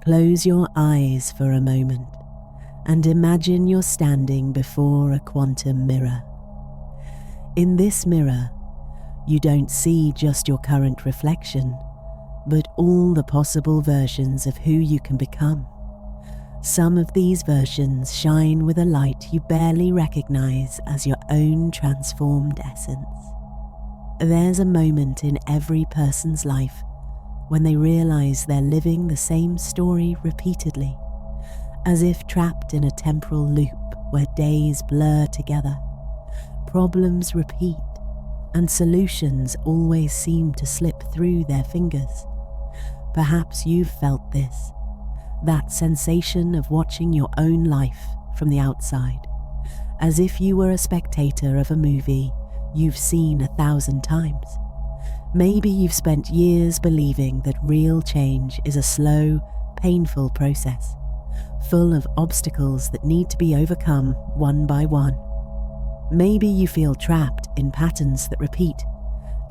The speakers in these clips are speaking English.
Close your eyes for a moment and imagine you're standing before a quantum mirror. In this mirror, you don't see just your current reflection, but all the possible versions of who you can become. Some of these versions shine with a light you barely recognize as your own transformed essence. There's a moment in every person's life when they realize they're living the same story repeatedly, as if trapped in a temporal loop where days blur together, problems repeat, and solutions always seem to slip through their fingers. Perhaps you've felt this, that sensation of watching your own life from the outside, as if you were a spectator of a movie you've seen 1,000 times. Maybe you've spent years believing that real change is a slow, painful process, full of obstacles that need to be overcome one by one. Maybe you feel trapped in patterns that repeat,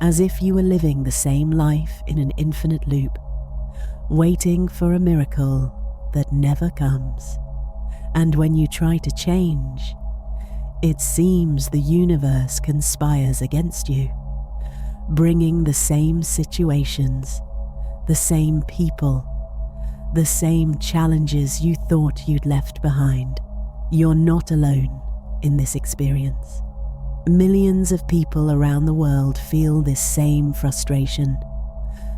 as if you were living the same life in an infinite loop, waiting for a miracle that never comes. And when you try to change, it seems the universe conspires against you, bringing the same situations, the same people, the same challenges you thought you'd left behind. You're not alone in this experience. Millions of people around the world feel this same frustration,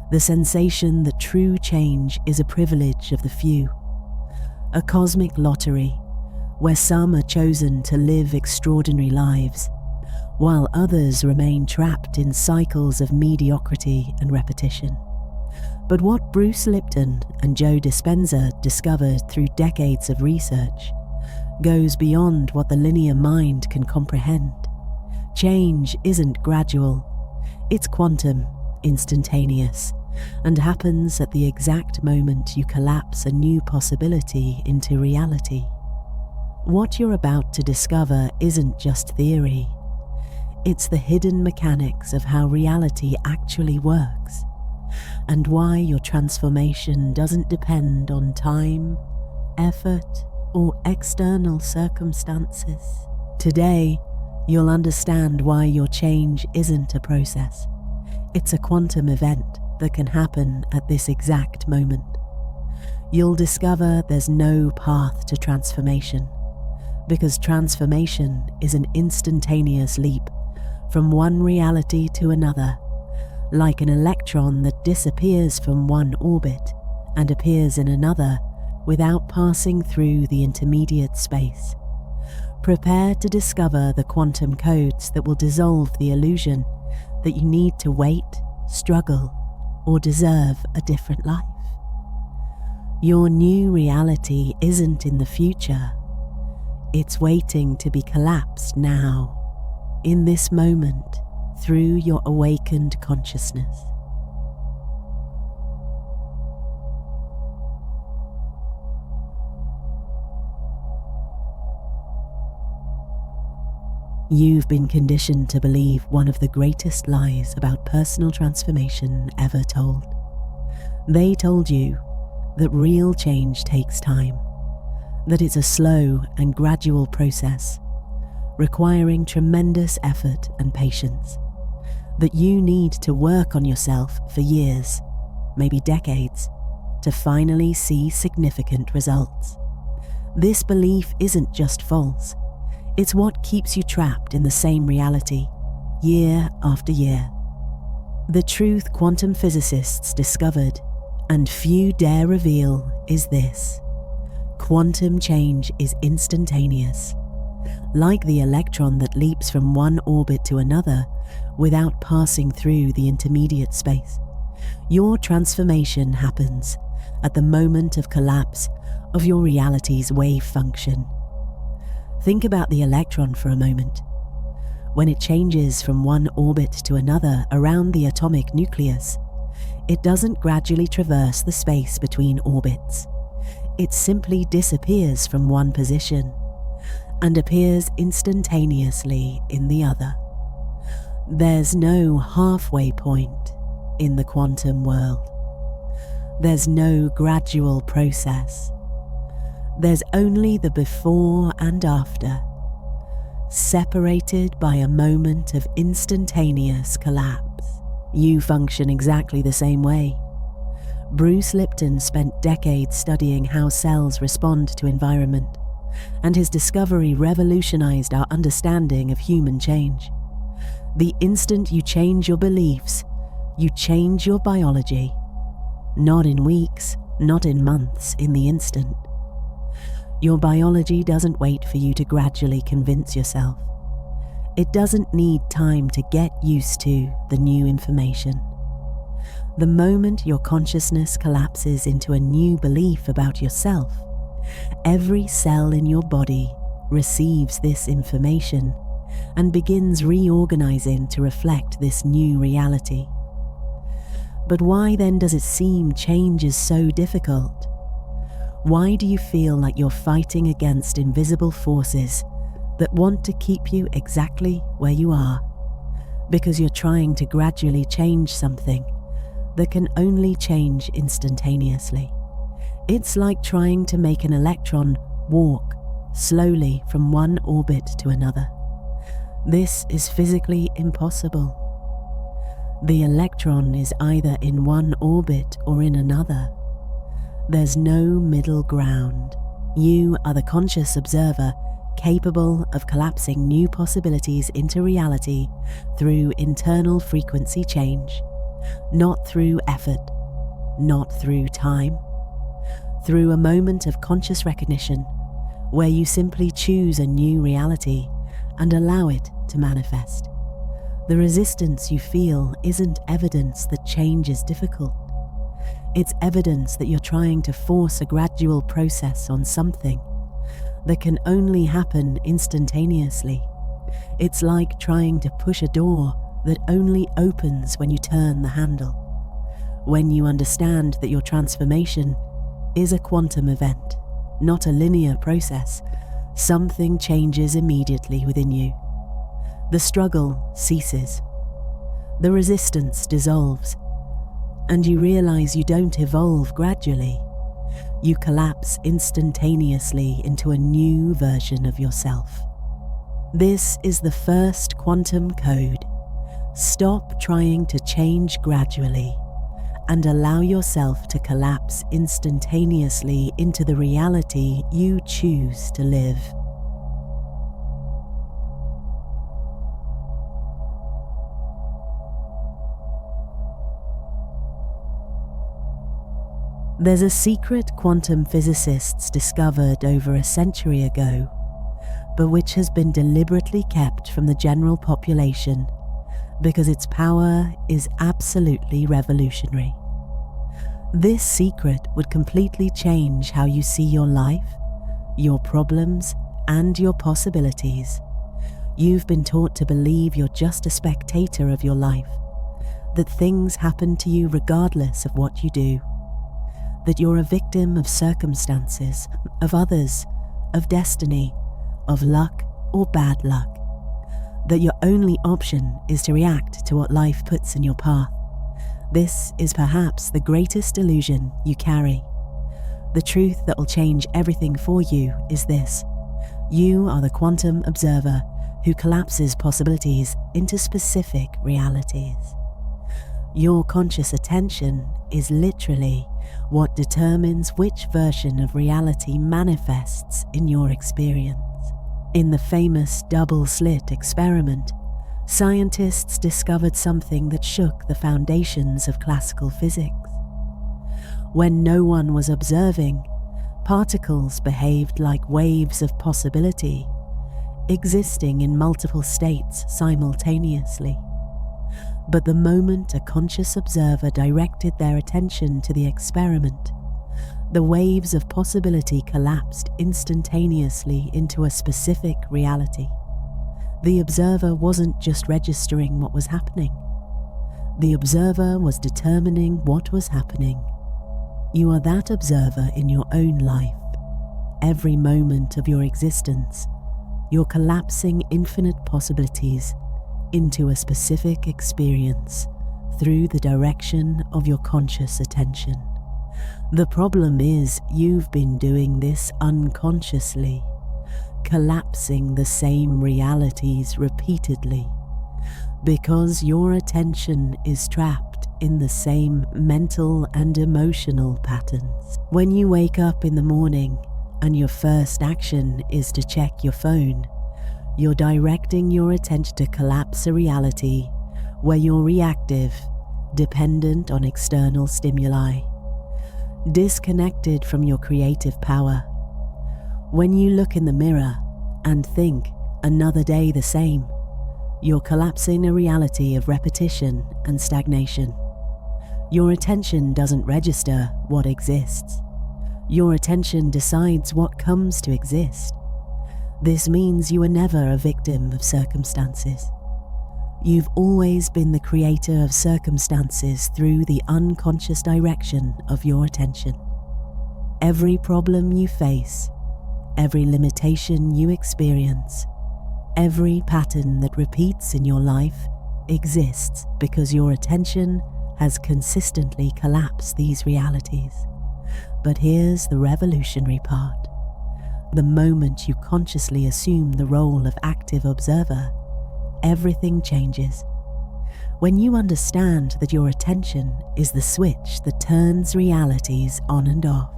the sensation that true change is a privilege of the few, a cosmic lottery where some are chosen to live extraordinary lives, while others remain trapped in cycles of mediocrity and repetition. But what Bruce Lipton and Joe Dispenza discovered through decades of research goes beyond what the linear mind can comprehend. Change isn't gradual, it's quantum, instantaneous, and happens at the exact moment you collapse a new possibility into reality. What you're about to discover isn't just theory. It's the hidden mechanics of how reality actually works, and why your transformation doesn't depend on time, effort, or external circumstances. Today, you'll understand why your change isn't a process. It's a quantum event that can happen at this exact moment. You'll discover there's no path to transformation, because transformation is an instantaneous leap from one reality to another, like an electron that disappears from one orbit and appears in another without passing through the intermediate space. Prepare to discover the quantum codes that will dissolve the illusion that you need to wait, struggle, or deserve a different life. Your new reality isn't in the future. It's waiting to be collapsed now, in this moment, through your awakened consciousness. You've been conditioned to believe one of the greatest lies about personal transformation ever told. They told you that real change takes time, that it's a slow and gradual process, requiring tremendous effort and patience, that you need to work on yourself for years, maybe decades, to finally see significant results. This belief isn't just false. It's what keeps you trapped in the same reality, year after year. The truth quantum physicists discovered, and few dare reveal, is this: quantum change is instantaneous. Like the electron that leaps from one orbit to another without passing through the intermediate space, your transformation happens at the moment of collapse of your reality's wave function. Think about the electron for a moment. When it changes from one orbit to another around the atomic nucleus, it doesn't gradually traverse the space between orbits. It simply disappears from one position and appears instantaneously in the other. There's no halfway point in the quantum world. There's no gradual process. There's only the before and after, separated by a moment of instantaneous collapse. You function exactly the same way. Bruce Lipton spent decades studying how cells respond to environment, and his discovery revolutionized our understanding of human change. The instant you change your beliefs, you change your biology. Not in weeks, not in months, in the instant. Your biology doesn't wait for you to gradually convince yourself. It doesn't need time to get used to the new information. The moment your consciousness collapses into a new belief about yourself, every cell in your body receives this information and begins reorganizing to reflect this new reality. But why then does it seem change is so difficult? Why do you feel like you're fighting against invisible forces that want to keep you exactly where you are? Because you're trying to gradually change something that can only change instantaneously. It's like trying to make an electron walk slowly from one orbit to another. This is physically impossible. The electron is either in one orbit or in another. There's no middle ground. You are the conscious observer capable of collapsing new possibilities into reality through internal frequency change, not through effort, not through time, through a moment of conscious recognition where you simply choose a new reality and allow it to manifest. The resistance you feel isn't evidence that change is difficult. It's evidence that you're trying to force a gradual process on something that can only happen instantaneously. It's like trying to push a door that only opens when you turn the handle. When you understand that your transformation is a quantum event, not a linear process, something changes immediately within you. The struggle ceases. The resistance dissolves. And you realize you don't evolve gradually. You collapse instantaneously into a new version of yourself. This is the first quantum code. Stop trying to change gradually and allow yourself to collapse instantaneously into the reality you choose to live. There's a secret quantum physicists discovered over a century ago, but which has been deliberately kept from the general population because its power is absolutely revolutionary. This secret would completely change how you see your life, your problems, and your possibilities. You've been taught to believe you're just a spectator of your life, that things happen to you regardless of what you do, that you're a victim of circumstances, of others, of destiny, of luck or bad luck, that your only option is to react to what life puts in your path. This is perhaps the greatest illusion you carry. The truth that will change everything for you is this: you are the quantum observer who collapses possibilities into specific realities. Your conscious attention is literally what determines which version of reality manifests in your experience. In the famous double-slit experiment, scientists discovered something that shook the foundations of classical physics. When no one was observing, particles behaved like waves of possibility, existing in multiple states simultaneously. But the moment a conscious observer directed their attention to the experiment, the waves of possibility collapsed instantaneously into a specific reality. The observer wasn't just registering what was happening. The observer was determining what was happening. You are that observer in your own life. Every moment of your existence, you're collapsing infinite possibilities into a specific experience through the direction of your conscious attention. The problem is you've been doing this unconsciously, collapsing the same realities repeatedly, because your attention is trapped in the same mental and emotional patterns. When you wake up in the morning and your first action is to check your phone, you're directing your attention to collapse a reality where you're reactive, dependent on external stimuli, disconnected from your creative power. When you look in the mirror and think another day the same, you're collapsing a reality of repetition and stagnation. Your attention doesn't register what exists. Your attention decides what comes to exist. This means you are never a victim of circumstances. You've always been the creator of circumstances through the unconscious direction of your attention. Every problem you face, every limitation you experience, every pattern that repeats in your life exists because your attention has consistently collapsed these realities. But here's the revolutionary part. The moment you consciously assume the role of active observer, everything changes. When you understand that your attention is the switch that turns realities on and off,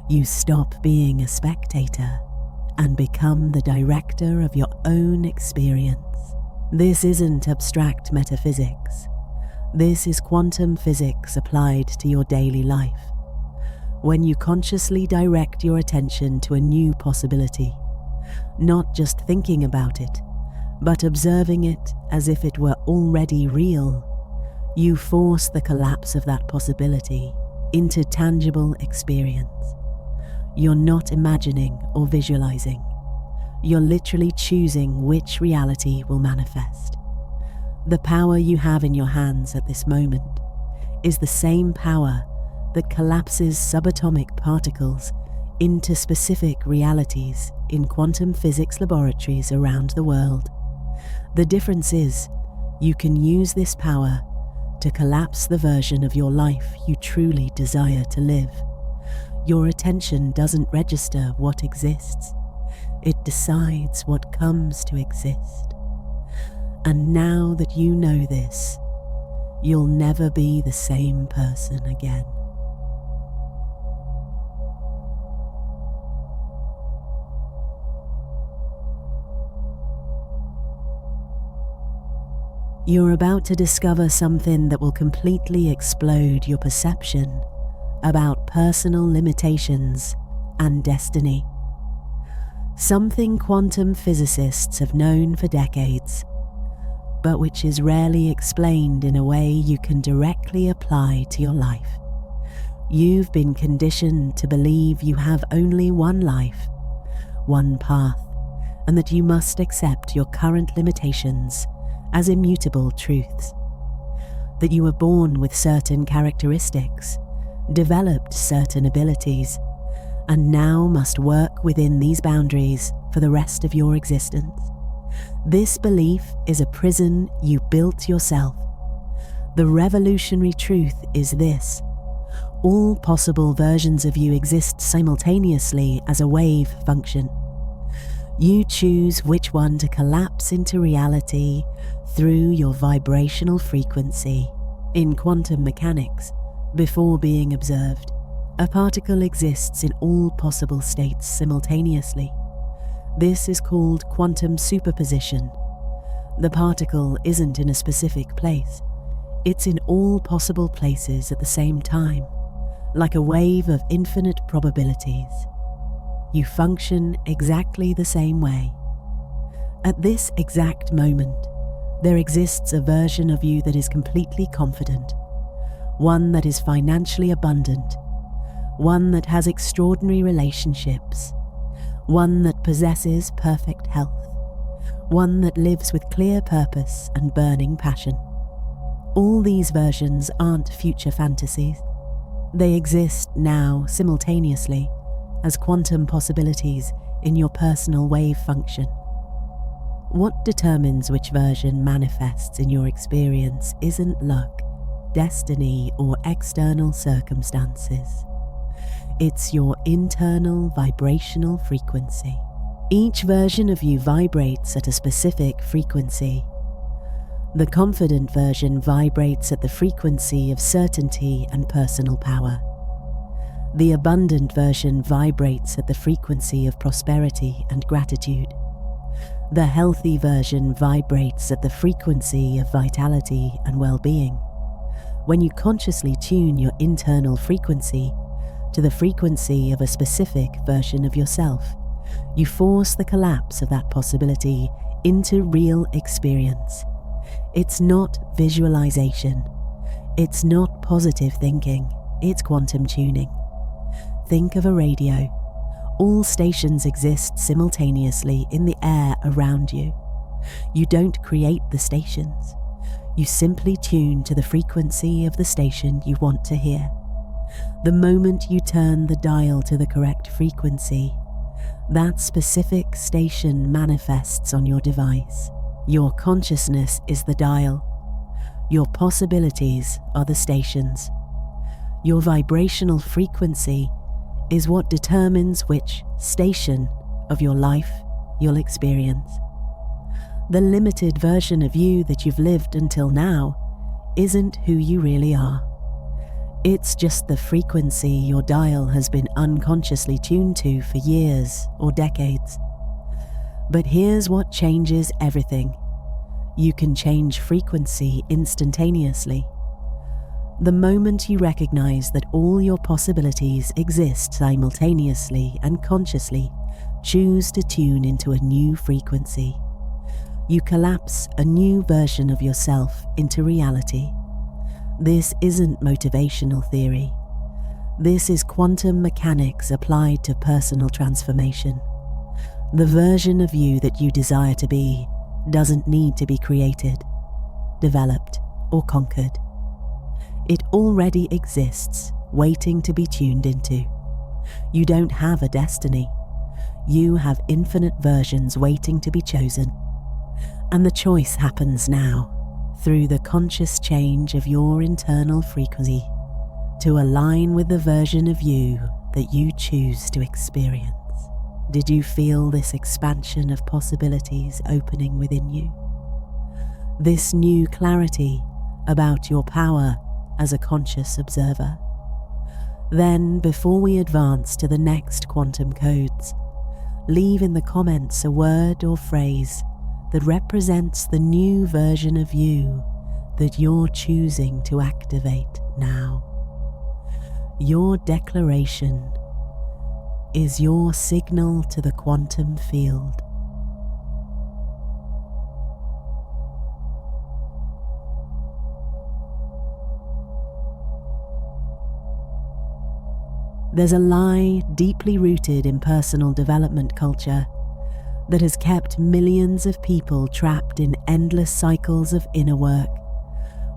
you stop being a spectator and become the director of your own experience. This isn't abstract metaphysics. This is quantum physics applied to your daily life. When you consciously direct your attention to a new possibility, not just thinking about it, but observing it as if it were already real, you force the collapse of that possibility into tangible experience. You're not imagining or visualizing. You're literally choosing which reality will manifest. The power you have in your hands at this moment is the same power that collapses subatomic particles into specific realities in quantum physics laboratories around the world. The difference is, you can use this power to collapse the version of your life you truly desire to live. Your attention doesn't register what exists. It decides what comes to exist. And now that you know this, you'll never be the same person again. You're about to discover something that will completely explode your perception about personal limitations and destiny. Something quantum physicists have known for decades, but which is rarely explained in a way you can directly apply to your life. You've been conditioned to believe you have only one life, one path, and that you must accept your current limitations as immutable truths. That you were born with certain characteristics, developed certain abilities, and now must work within these boundaries for the rest of your existence. This belief is a prison you built yourself. The revolutionary truth is this: all possible versions of you exist simultaneously as a wave function. You choose which one to collapse into reality through your vibrational frequency. In quantum mechanics, before being observed, a particle exists in all possible states simultaneously. This is called quantum superposition. The particle isn't in a specific place. It's in all possible places at the same time, like a wave of infinite probabilities. You function exactly the same way. At this exact moment, there exists a version of you that is completely confident, one that is financially abundant, one that has extraordinary relationships, one that possesses perfect health, one that lives with clear purpose and burning passion. All these versions aren't future fantasies. They exist now simultaneously as quantum possibilities in your personal wave function. What determines which version manifests in your experience isn't luck, destiny or external circumstances. It's your internal vibrational frequency. Each version of you vibrates at a specific frequency. The confident version vibrates at the frequency of certainty and personal power. The abundant version vibrates at the frequency of prosperity and gratitude. The healthy version vibrates at the frequency of vitality and well-being. When you consciously tune your internal frequency to the frequency of a specific version of yourself, you force the collapse of that possibility into real experience. It's not visualization. It's not positive thinking. It's quantum tuning. Think of a radio. All stations exist simultaneously in the air around you. You don't create the stations. You simply tune to the frequency of the station you want to hear. The moment you turn the dial to the correct frequency, that specific station manifests on your device. Your consciousness is the dial. Your possibilities are the stations. Your vibrational frequency is what determines which station of your life you'll experience. The limited version of you that you've lived until now isn't who you really are. It's just the frequency your dial has been unconsciously tuned to for years or decades. But here's what changes everything. You can change frequency instantaneously. The moment you recognize that all your possibilities exist simultaneously and consciously choose to tune into a new frequency, you collapse a new version of yourself into reality. This isn't motivational theory. This is quantum mechanics applied to personal transformation. The version of you that you desire to be doesn't need to be created, developed, or conquered. It already exists, waiting to be tuned into. You don't have a destiny. You have infinite versions waiting to be chosen. And the choice happens now, through the conscious change of your internal frequency, to align with the version of you that you choose to experience. Did you feel this expansion of possibilities opening within you? This new clarity about your power as a conscious observer? Then, before we advance to the next quantum codes, leave in the comments a word or phrase that represents the new version of you that you're choosing to activate now. Your declaration is your signal to the quantum field. There's a lie deeply rooted in personal development culture that has kept millions of people trapped in endless cycles of inner work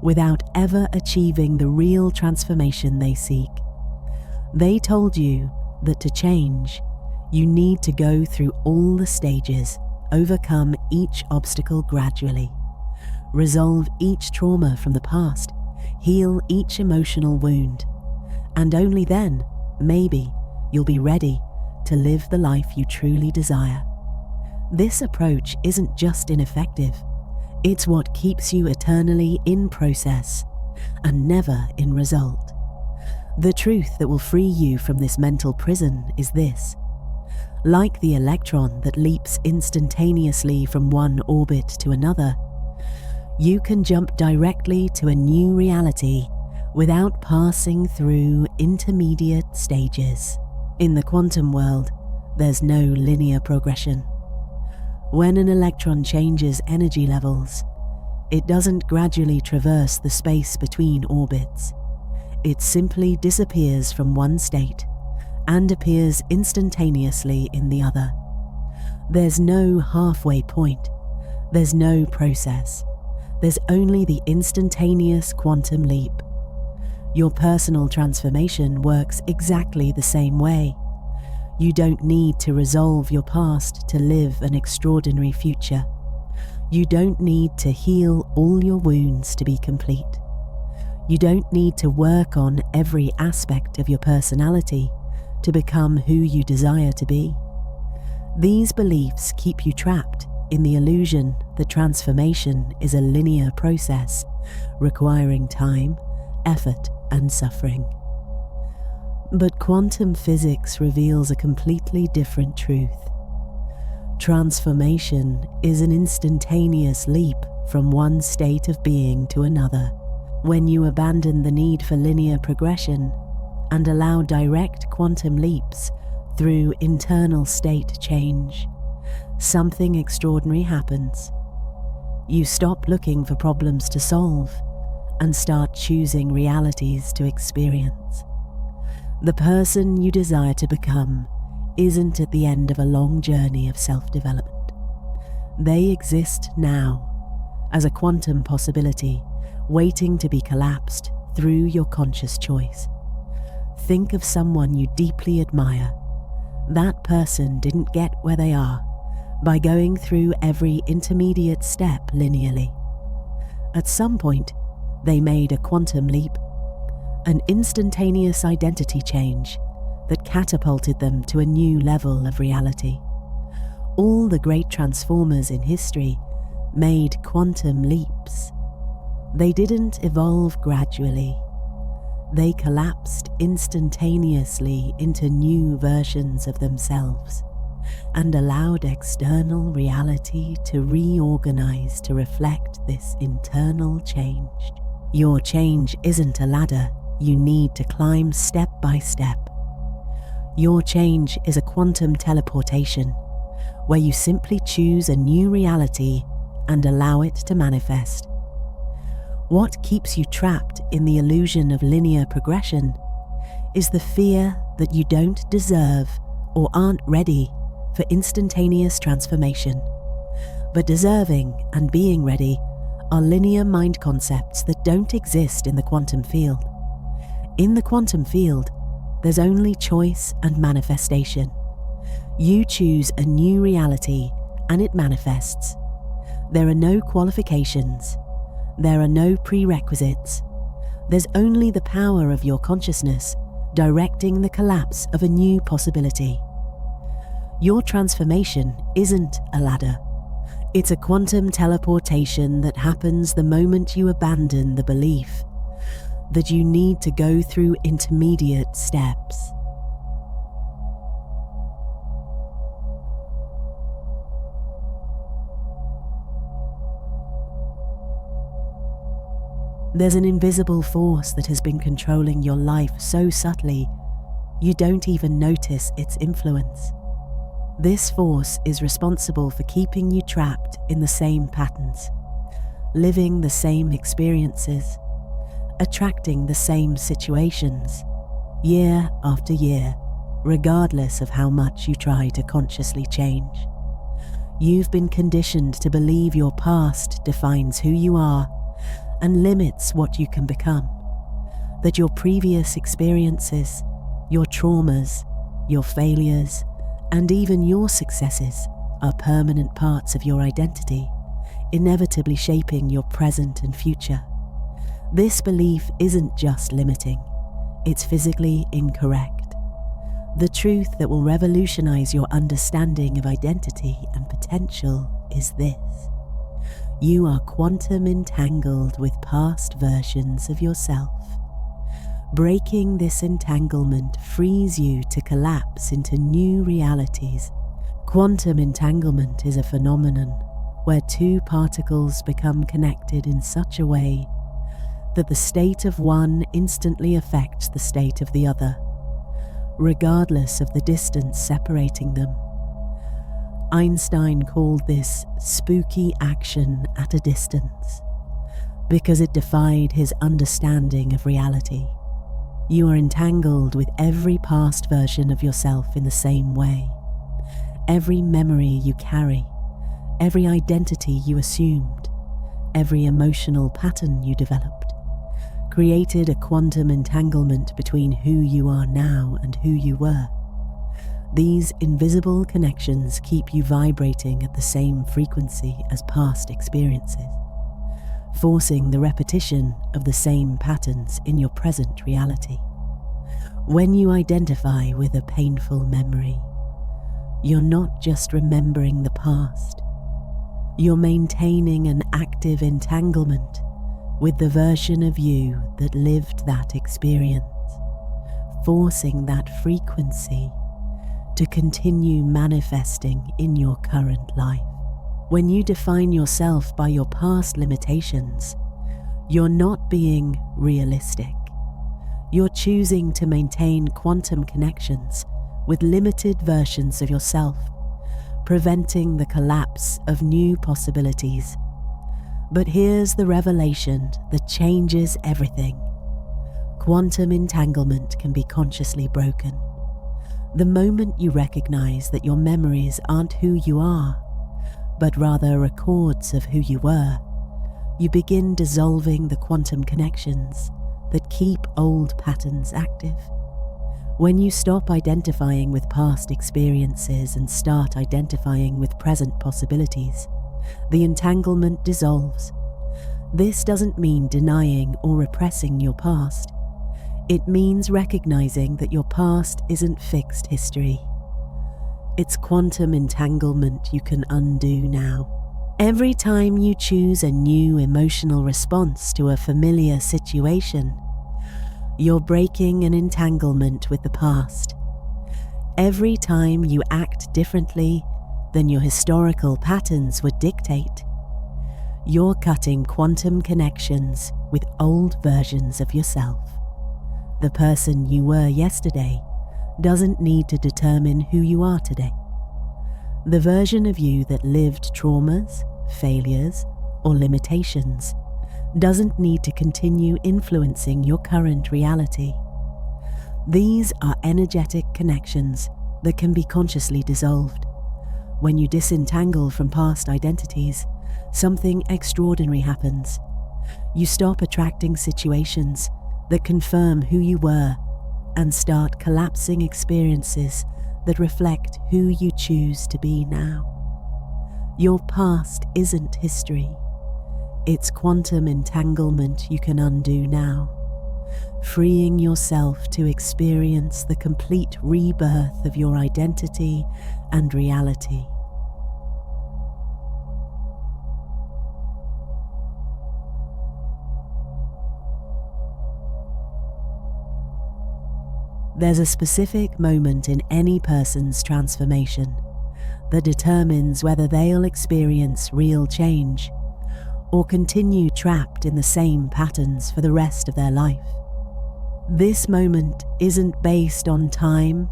without ever achieving the real transformation they seek. They told you that to change, you need to go through all the stages, overcome each obstacle gradually, resolve each trauma from the past, heal each emotional wound, and only then, maybe, you'll be ready to live the life you truly desire. This approach isn't just ineffective, it's what keeps you eternally in process and never in result. The truth that will free you from this mental prison is this. Like the electron that leaps instantaneously from one orbit to another, you can jump directly to a new reality without passing through intermediate stages. In the quantum world, there's no linear progression. When an electron changes energy levels, it doesn't gradually traverse the space between orbits. It simply disappears from one state and appears instantaneously in the other. There's no halfway point. There's no process. There's only the instantaneous quantum leap. Your personal transformation works exactly the same way. You don't need to resolve your past to live an extraordinary future. You don't need to heal all your wounds to be complete. You don't need to work on every aspect of your personality to become who you desire to be. These beliefs keep you trapped in the illusion that transformation is a linear process requiring time, effort, and suffering. But quantum physics reveals a completely different truth. Transformation is an instantaneous leap from one state of being to another. When you abandon the need for linear progression and allow direct quantum leaps through internal state change, something extraordinary happens. You stop looking for problems to solve and start choosing realities to experience. The person you desire to become isn't at the end of a long journey of self-development. They exist now as a quantum possibility waiting to be collapsed through your conscious choice. Think of someone you deeply admire. That person didn't get where they are by going through every intermediate step linearly. At some point, they made a quantum leap, an instantaneous identity change that catapulted them to a new level of reality. All the great transformers in history made quantum leaps. They didn't evolve gradually. They collapsed instantaneously into new versions of themselves and allowed external reality to reorganize to reflect this internal change. Your change isn't a ladder you need to climb step by step. Your change is a quantum teleportation where you simply choose a new reality and allow it to manifest. What keeps you trapped in the illusion of linear progression is the fear that you don't deserve or aren't ready for instantaneous transformation. But deserving and being ready are linear mind concepts that don't exist in the quantum field. In the quantum field, there's only choice and manifestation. You choose a new reality and it manifests. There are no qualifications. There are no prerequisites. There's only the power of your consciousness directing the collapse of a new possibility. Your transformation isn't a ladder. It's a quantum teleportation that happens the moment you abandon the belief that you need to go through intermediate steps. There's an invisible force that has been controlling your life so subtly you don't even notice its influence. This force is responsible for keeping you trapped in the same patterns, living the same experiences, attracting the same situations, year after year, regardless of how much you try to consciously change. You've been conditioned to believe your past defines who you are and limits what you can become, that your previous experiences, your traumas, your failures, and even your successes are permanent parts of your identity, inevitably shaping your present and future. This belief isn't just limiting, it's physically incorrect. The truth that will revolutionize your understanding of identity and potential is this: you are quantum entangled with past versions of yourself. Breaking this entanglement frees you to collapse into new realities. Quantum entanglement is a phenomenon where two particles become connected in such a way that the state of one instantly affects the state of the other, regardless of the distance separating them. Einstein called this spooky action at a distance because it defied his understanding of reality. You are entangled with every past version of yourself in the same way. Every memory you carry, every identity you assumed, every emotional pattern you developed, created a quantum entanglement between who you are now and who you were. These invisible connections keep you vibrating at the same frequency as past experiences. forcing the repetition of the same patterns in your present reality. When you identify with a painful memory, you're not just remembering the past, you're maintaining an active entanglement with the version of you that lived that experience, forcing that frequency to continue manifesting in your current life. When you define yourself by your past limitations, you're not being realistic. You're choosing to maintain quantum connections with limited versions of yourself, preventing the collapse of new possibilities. But here's the revelation that changes everything. Quantum entanglement can be consciously broken. The moment you recognize that your memories aren't who you are, but rather records of who you were, you begin dissolving the quantum connections that keep old patterns active. When you stop identifying with past experiences and start identifying with present possibilities, the entanglement dissolves. This doesn't mean denying or repressing your past. It means recognizing that your past isn't fixed history. It's quantum entanglement you can undo now. Every time you choose a new emotional response to a familiar situation, you're breaking an entanglement with the past. Every time you act differently than your historical patterns would dictate, you're cutting quantum connections with old versions of yourself. The person you were yesterday doesn't need to determine who you are today. The version of you that lived traumas, failures, or limitations doesn't need to continue influencing your current reality. These are energetic connections that can be consciously dissolved. When you disentangle from past identities, something extraordinary happens. You stop attracting situations that confirm who you were and start collapsing experiences that reflect who you choose to be now. Your past isn't history. It's quantum entanglement you can undo now, freeing yourself to experience the complete rebirth of your identity and reality. There's a specific moment in any person's transformation that determines whether they'll experience real change or continue trapped in the same patterns for the rest of their life. This moment isn't based on time,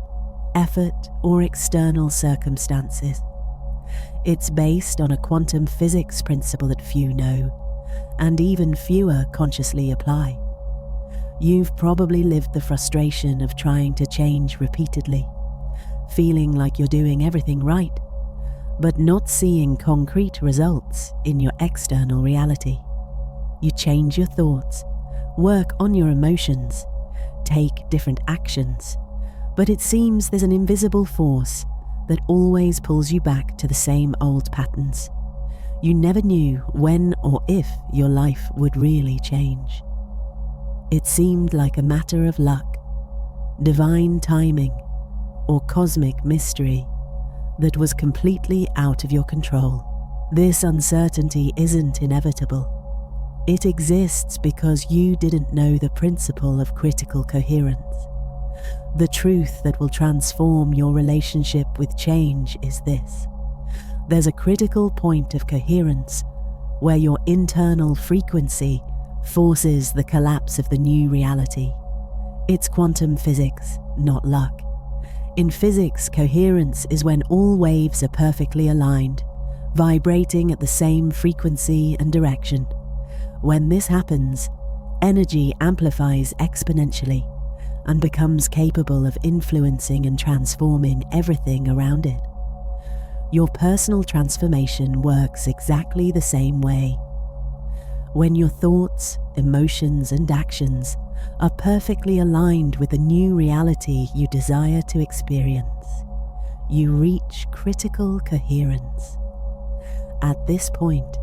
effort, or external circumstances. It's based on a quantum physics principle that few know, and even fewer consciously apply. You've probably lived the frustration of trying to change repeatedly, feeling like you're doing everything right, but not seeing concrete results in your external reality. You change your thoughts, work on your emotions, take different actions, but it seems there's an invisible force that always pulls you back to the same old patterns. You never knew when or if your life would really change. It seemed like a matter of luck, divine timing, or cosmic mystery that was completely out of your control. This uncertainty isn't inevitable. It exists because you didn't know the principle of critical coherence. The truth that will transform your relationship with change is this: there's a critical point of coherence where your internal frequency forces the collapse of the new reality. It's quantum physics, not luck. In physics, coherence is when all waves are perfectly aligned, vibrating at the same frequency and direction. When this happens, energy amplifies exponentially and becomes capable of influencing and transforming everything around it. Your personal transformation works exactly the same way. When your thoughts, emotions, and actions are perfectly aligned with the new reality you desire to experience, you reach critical coherence. At this point,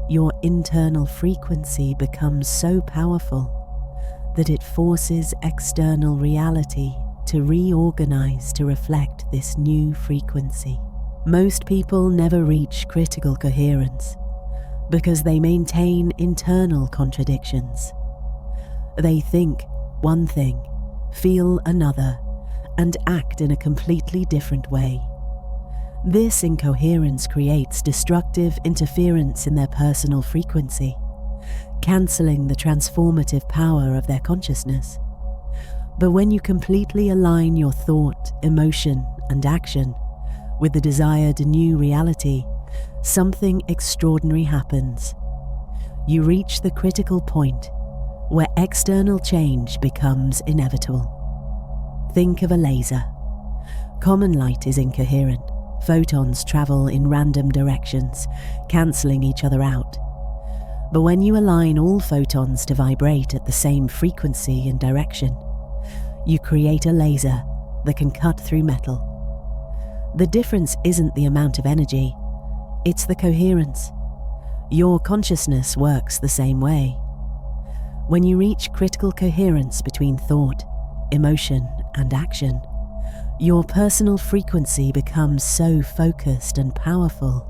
your internal frequency becomes so powerful that it forces external reality to reorganize to reflect this new frequency. Most people never reach critical coherence because they maintain internal contradictions. They think one thing, feel another, and act in a completely different way. This incoherence creates destructive interference in their personal frequency, cancelling the transformative power of their consciousness. But when you completely align your thought, emotion, and action with the desired new reality, something extraordinary happens. You reach the critical point where external change becomes inevitable. Think of a laser. Common light is incoherent. Photons travel in random directions, cancelling each other out. But when you align all photons to vibrate at the same frequency and direction, you create a laser that can cut through metal. The difference isn't the amount of energy, it's the coherence. Your consciousness works the same way. When you reach critical coherence between thought, emotion, and action, your personal frequency becomes so focused and powerful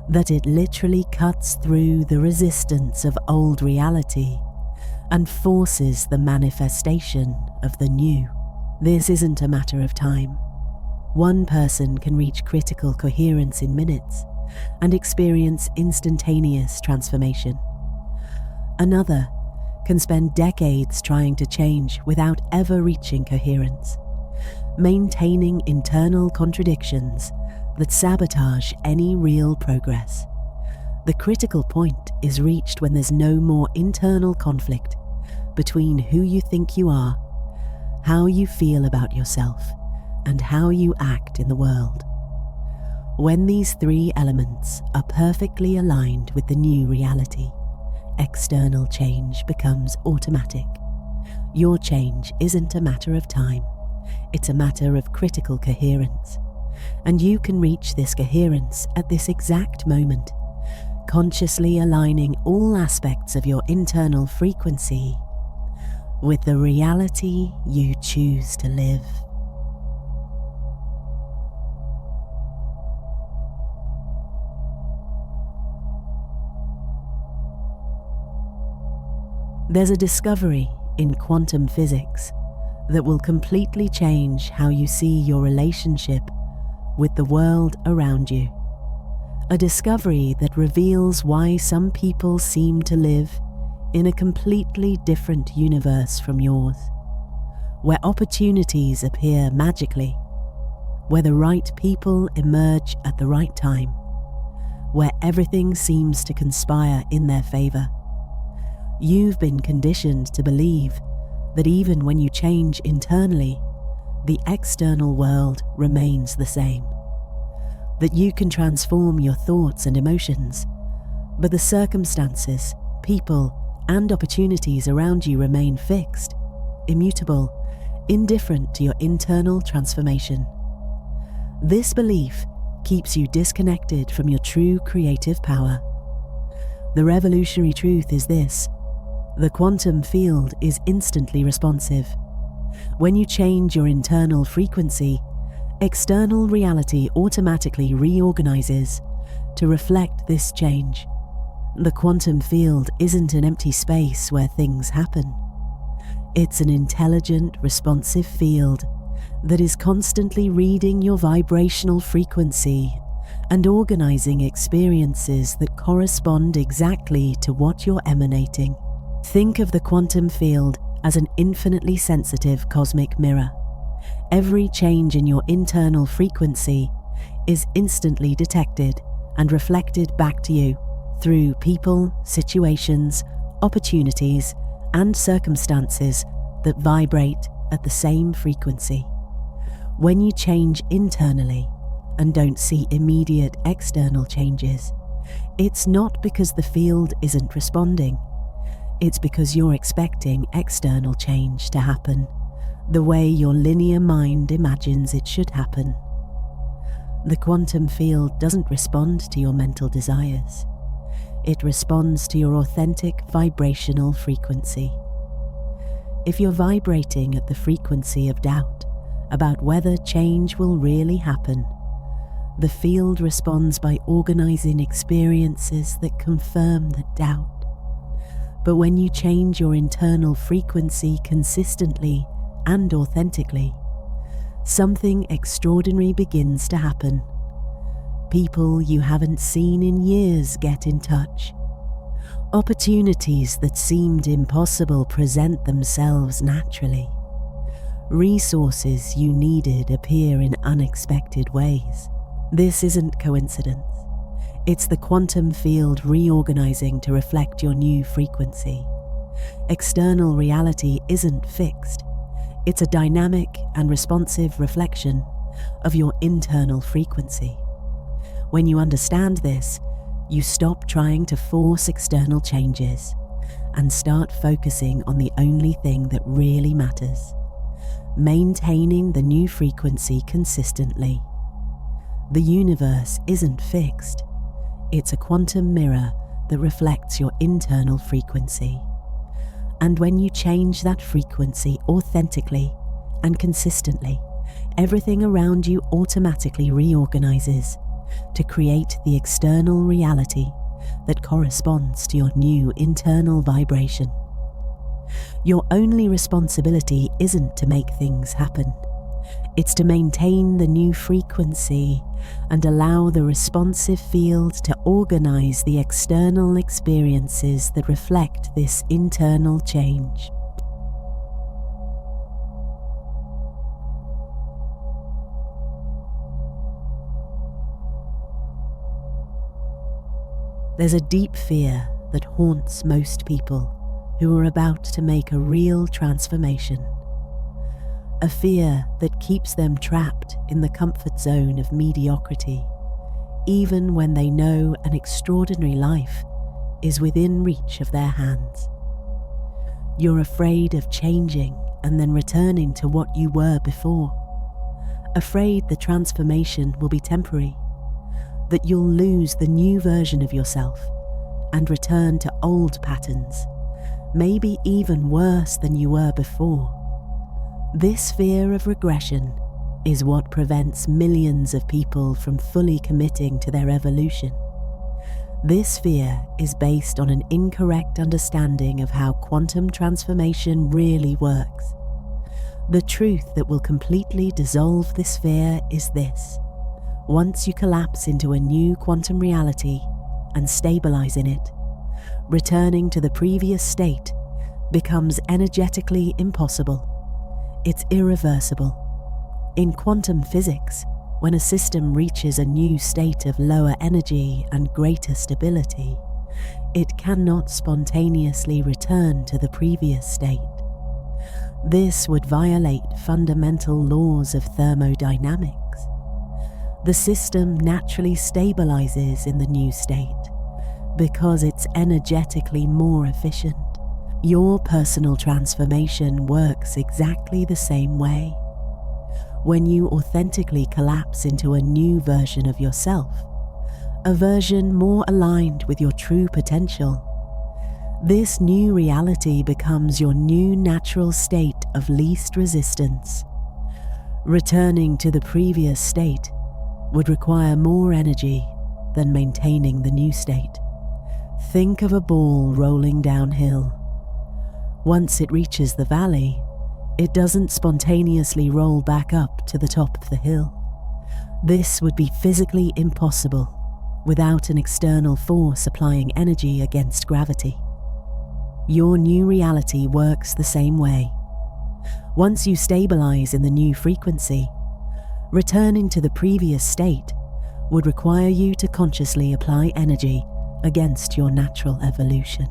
that it literally cuts through the resistance of old reality and forces the manifestation of the new. This isn't a matter of time. One person can reach critical coherence in minutes and experience instantaneous transformation. Another can spend decades trying to change without ever reaching coherence, maintaining internal contradictions that sabotage any real progress. The critical point is reached when there's no more internal conflict between who you think you are, how you feel about yourself, and how you act in the world. When these three elements are perfectly aligned with the new reality, external change becomes automatic. Your change isn't a matter of time, it's a matter of critical coherence. And you can reach this coherence at this exact moment, consciously aligning all aspects of your internal frequency with the reality you choose to live. There's a discovery in quantum physics that will completely change how you see your relationship with the world around you. A discovery that reveals why some people seem to live in a completely different universe from yours, where opportunities appear magically, where the right people emerge at the right time, where everything seems to conspire in their favor. You've been conditioned to believe that even when you change internally, the external world remains the same. That you can transform your thoughts and emotions, but the circumstances, people, and opportunities around you remain fixed, immutable, indifferent to your internal transformation. This belief keeps you disconnected from your true creative power. The revolutionary truth is this: the quantum field is instantly responsive. When you change your internal frequency, external reality automatically reorganizes to reflect this change. The quantum field isn't an empty space where things happen. It's an intelligent, responsive field that is constantly reading your vibrational frequency and organizing experiences that correspond exactly to what you're emanating. Think of the quantum field as an infinitely sensitive cosmic mirror. Every change in your internal frequency is instantly detected and reflected back to you through people, situations, opportunities, and circumstances that vibrate at the same frequency. When you change internally and don't see immediate external changes, it's not because the field isn't responding. It's because you're expecting external change to happen the way your linear mind imagines it should happen. The quantum field doesn't respond to your mental desires. It responds to your authentic vibrational frequency. If you're vibrating at the frequency of doubt about whether change will really happen, the field responds by organizing experiences that confirm the doubt. But when you change your internal frequency consistently and authentically, something extraordinary begins to happen. People you haven't seen in years get in touch. Opportunities that seemed impossible present themselves naturally. Resources you needed appear in unexpected ways. This isn't coincidence. It's the quantum field reorganizing to reflect your new frequency. External reality isn't fixed. It's a dynamic and responsive reflection of your internal frequency. When you understand this, you stop trying to force external changes and start focusing on the only thing that really matters: maintaining the new frequency consistently. The universe isn't fixed. It's a quantum mirror that reflects your internal frequency. And when you change that frequency authentically and consistently, everything around you automatically reorganizes to create the external reality that corresponds to your new internal vibration. Your only responsibility isn't to make things happen. It's to maintain the new frequency and allow the responsive field to organize the external experiences that reflect this internal change. There's a deep fear that haunts most people who are about to make a real transformation. A fear that keeps them trapped in the comfort zone of mediocrity, even when they know an extraordinary life is within reach of their hands. You're afraid of changing and then returning to what you were before. Afraid the transformation will be temporary, that you'll lose the new version of yourself and return to old patterns, maybe even worse than you were before. This fear of regression is what prevents millions of people from fully committing to their evolution. This fear is based on an incorrect understanding of how quantum transformation really works. The truth that will completely dissolve this fear is this: once you collapse into a new quantum reality and stabilize in it, returning to the previous state becomes energetically impossible. It's irreversible. In quantum physics, when a system reaches a new state of lower energy and greater stability, it cannot spontaneously return to the previous state. This would violate fundamental laws of thermodynamics. The system naturally stabilizes in the new state because it's energetically more efficient. Your personal transformation works exactly the same way. When you authentically collapse into a new version of yourself, a version more aligned with your true potential, this new reality becomes your new natural state of least resistance. Returning to the previous state would require more energy than maintaining the new state. Think of a ball rolling downhill. Once it reaches the valley, it doesn't spontaneously roll back up to the top of the hill. This would be physically impossible without an external force applying energy against gravity. Your new reality works the same way. Once you stabilize in the new frequency, returning to the previous state would require you to consciously apply energy against your natural evolution.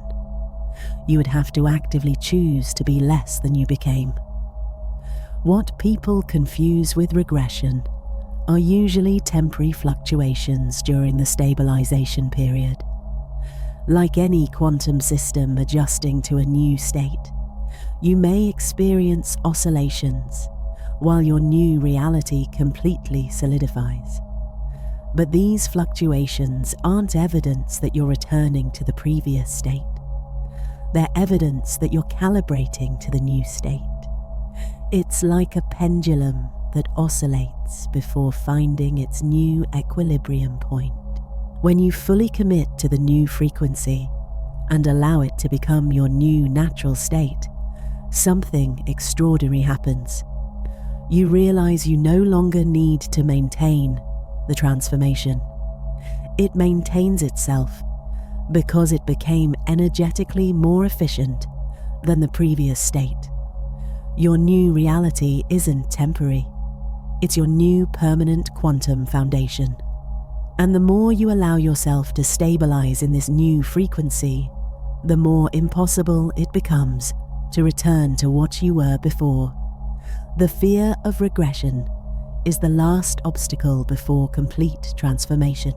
You would have to actively choose to be less than you became. What people confuse with regression are usually temporary fluctuations during the stabilization period. Like any quantum system adjusting to a new state, you may experience oscillations while your new reality completely solidifies. But these fluctuations aren't evidence that you're returning to the previous state. They're evidence that you're calibrating to the new state. It's like a pendulum that oscillates before finding its new equilibrium point. When you fully commit to the new frequency and allow it to become your new natural state, something extraordinary happens. You realize you no longer need to maintain the transformation. It maintains itself because it became energetically more efficient than the previous state. Your new reality isn't temporary. It's your new permanent quantum foundation. And the more you allow yourself to stabilize in this new frequency, the more impossible it becomes to return to what you were before. The fear of regression is the last obstacle before complete transformation.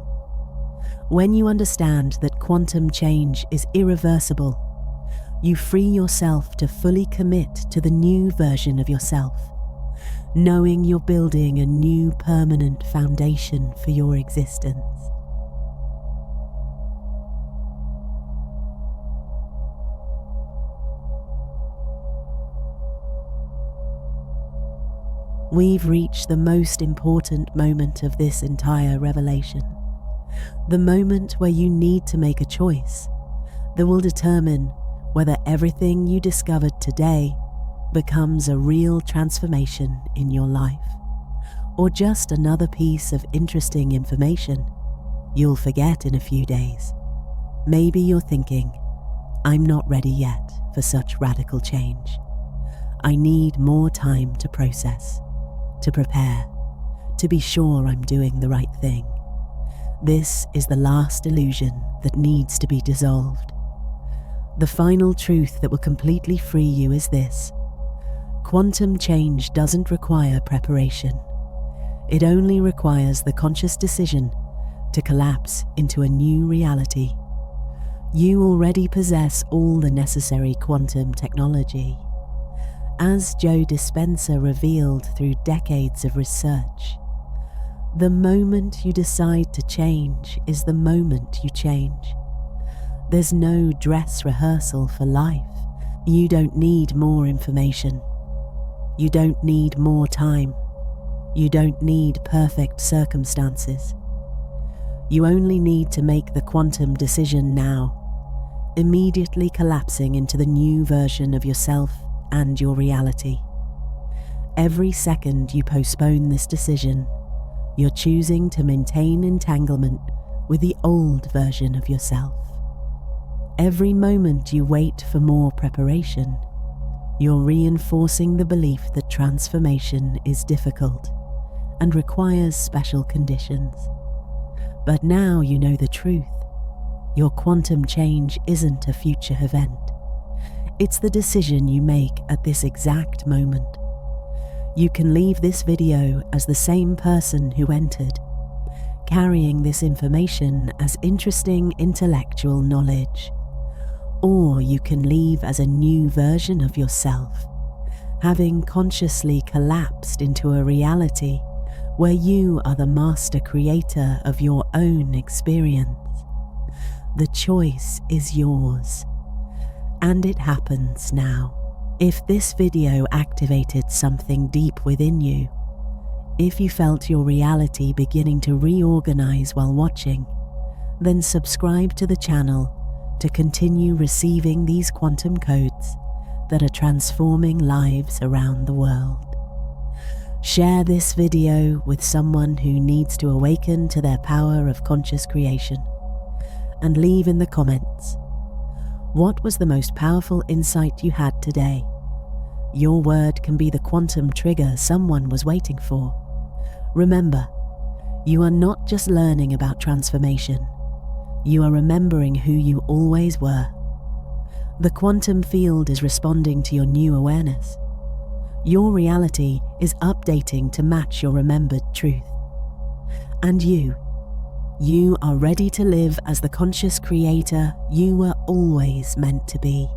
When you understand that quantum change is irreversible, you free yourself to fully commit to the new version of yourself, knowing you're building a new permanent foundation for your existence. We've reached the most important moment of this entire revelation, the moment where you need to make a choice that will determine whether everything you discovered today becomes a real transformation in your life, or just another piece of interesting information you'll forget in a few days. Maybe you're thinking, I'm not ready yet for such radical change. I need more time to process, to prepare, to be sure I'm doing the right thing. This is the last illusion that needs to be dissolved. The final truth that will completely free you is this: quantum change doesn't require preparation. It only requires the conscious decision to collapse into a new reality. You already possess all the necessary quantum technology. As Joe Dispenza revealed through decades of research, the moment you decide to change is the moment you change. There's no dress rehearsal for life. You don't need more information. You don't need more time. You don't need perfect circumstances. You only need to make the quantum decision now, immediately collapsing into the new version of yourself and your reality. Every second you postpone this decision, you're choosing to maintain entanglement with the old version of yourself. Every moment you wait for more preparation, you're reinforcing the belief that transformation is difficult and requires special conditions. But now you know the truth. Your quantum change isn't a future event. It's the decision you make at this exact moment. You can leave this video as the same person who entered, carrying this information as interesting intellectual knowledge. Or you can leave as a new version of yourself, having consciously collapsed into a reality where you are the master creator of your own experience. The choice is yours, and it happens now. If this video activated something deep within you, if you felt your reality beginning to reorganize while watching, then subscribe to the channel to continue receiving these quantum codes that are transforming lives around the world. Share this video with someone who needs to awaken to their power of conscious creation, and leave in the comments, what was the most powerful insight you had today? Your word can be the quantum trigger someone was waiting for. Remember, you are not just learning about transformation, you are remembering who you always were. The quantum field is responding to your new awareness. Your reality is updating to match your remembered truth. And you are ready to live as the conscious creator you were always meant to be.